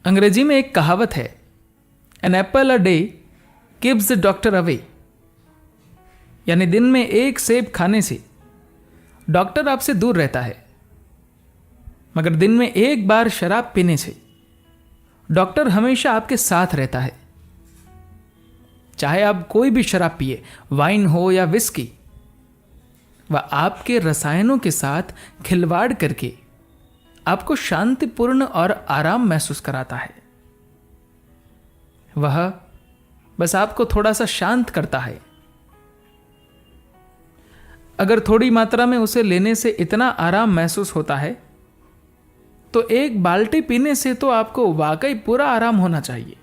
अंग्रेजी में एक कहावत है, an apple a day keeps the doctor away. यानी दिन में एक सेब खाने से डॉक्टर आपसे दूर रहता है, मगर दिन में एक बार शराब पीने से डॉक्टर हमेशा आपके साथ रहता है। चाहे आप कोई भी शराब पिए, वाइन हो या विस्की, वह आपके रसायनों के साथ खिलवाड़ करके आपको शांतिपूर्ण और आराम महसूस कराता है। वह बस आपको थोड़ा सा शांत करता है। अगर थोड़ी मात्रा में उसे लेने से इतना आराम महसूस होता है, तो एक बाल्टी पीने से तो आपको वाकई पूरा आराम होना चाहिए।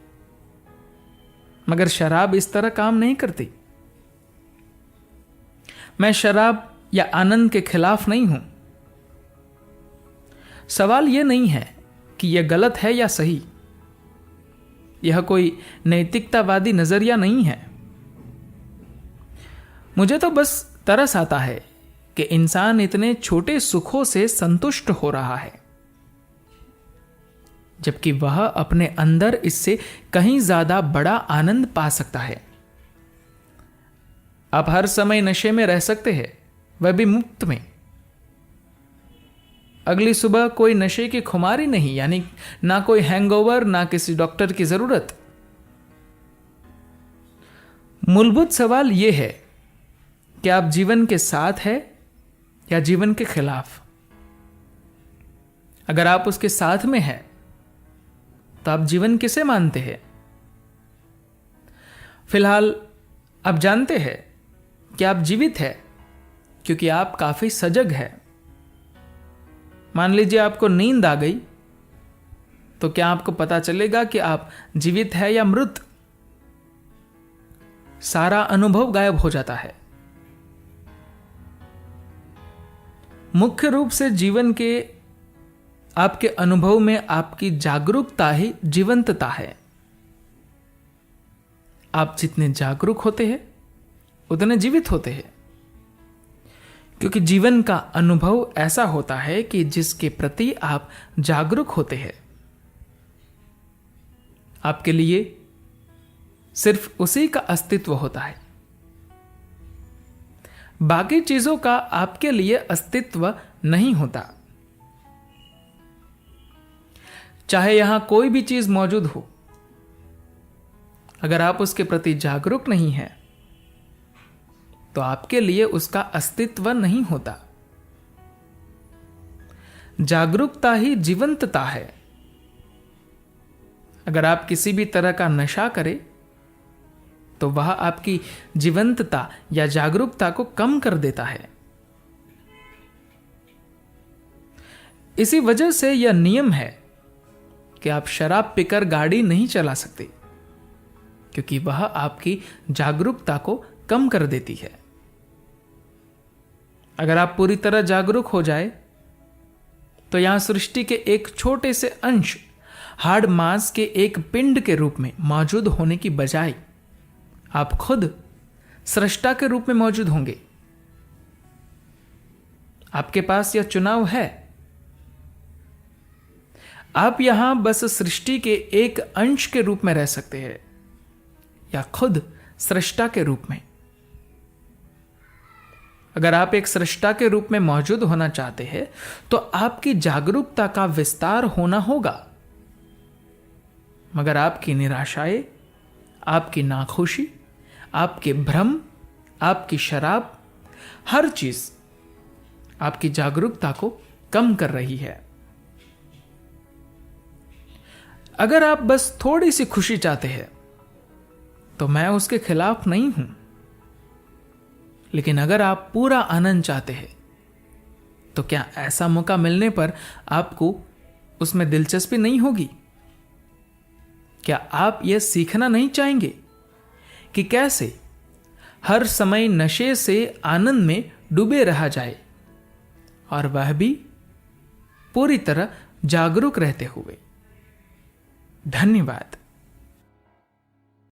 मगर शराब इस तरह काम नहीं करती। मैं शराब या आनंद के खिलाफ नहीं हूं। सवाल यह नहीं है कि यह गलत है या सही। यह कोई नैतिकतावादी नजरिया नहीं है। मुझे तो बस तरस आता है कि इंसान इतने छोटे सुखों से संतुष्ट हो रहा है, जबकि वह अपने अंदर इससे कहीं ज्यादा बड़ा आनंद पा सकता है। आप हर समय नशे में रह सकते हैं, वह भी मुफ्त में। अगली सुबह कोई नशे की खुमारी नहीं, यानी ना कोई हैंगओवर, ना किसी डॉक्टर की जरूरत। मूलभूत सवाल यह है कि आप जीवन के साथ हैं या जीवन के खिलाफ। अगर आप उसके साथ में हैं, तो आप जीवन किसे मानते हैं? फिलहाल आप जानते हैं कि आप जीवित हैं क्योंकि आप काफी सजग हैं। मान लीजिए आपको नींद आ गई, तो क्या आपको पता चलेगा कि आप जीवित हैं या मृत? सारा अनुभव गायब हो जाता है। मुख्य रूप से जीवन के आपके अनुभव में आपकी जागरूकता ही जीवंतता है। आप जितने जागरूक होते हैं, उतने जीवित होते हैं। क्योंकि जीवन का अनुभव ऐसा होता है कि जिसके प्रति आप जागरूक होते हैं, आपके लिए सिर्फ उसी का अस्तित्व होता है। बाकी चीजों का आपके लिए अस्तित्व नहीं होता। चाहे यहां कोई भी चीज मौजूद हो, अगर आप उसके प्रति जागरूक नहीं हैं, तो आपके लिए उसका अस्तित्व नहीं होता। जागरूकता ही जीवंतता है। अगर आप किसी भी तरह का नशा करें, तो वह आपकी जीवंतता या जागरूकता को कम कर देता है। इसी वजह से यह नियम है कि आप शराब पीकर गाड़ी नहीं चला सकते, क्योंकि वह आपकी जागरूकता को कम कर देती है। अगर आप पूरी तरह जागरूक हो जाए, तो यहां सृष्टि के एक छोटे से अंश, हाड़ मांस के एक पिंड के रूप में मौजूद होने की बजाय आप खुद सृष्टा के रूप में मौजूद होंगे। आपके पास यह चुनाव है। आप यहां बस सृष्टि के एक अंश के रूप में रह सकते हैं, या खुद सृष्टा के रूप में। अगर आप एक सृष्टा के रूप में मौजूद होना चाहते हैं, तो आपकी जागरूकता का विस्तार होना होगा। मगर आपकी निराशाएं, आपकी नाखुशी, आपके भ्रम, आपकी शराब, हर चीज आपकी जागरूकता को कम कर रही है। अगर आप बस थोड़ी सी खुशी चाहते हैं, तो मैं उसके खिलाफ नहीं हूं। लेकिन अगर आप पूरा आनंद चाहते हैं, तो क्या ऐसा मौका मिलने पर आपको उसमें दिलचस्पी नहीं होगी? क्या आप यह सीखना नहीं चाहेंगे कि कैसे हर समय नशे से आनंद में डूबे रहा जाए, और वह भी पूरी तरह जागरूक रहते हुए? धन्यवाद।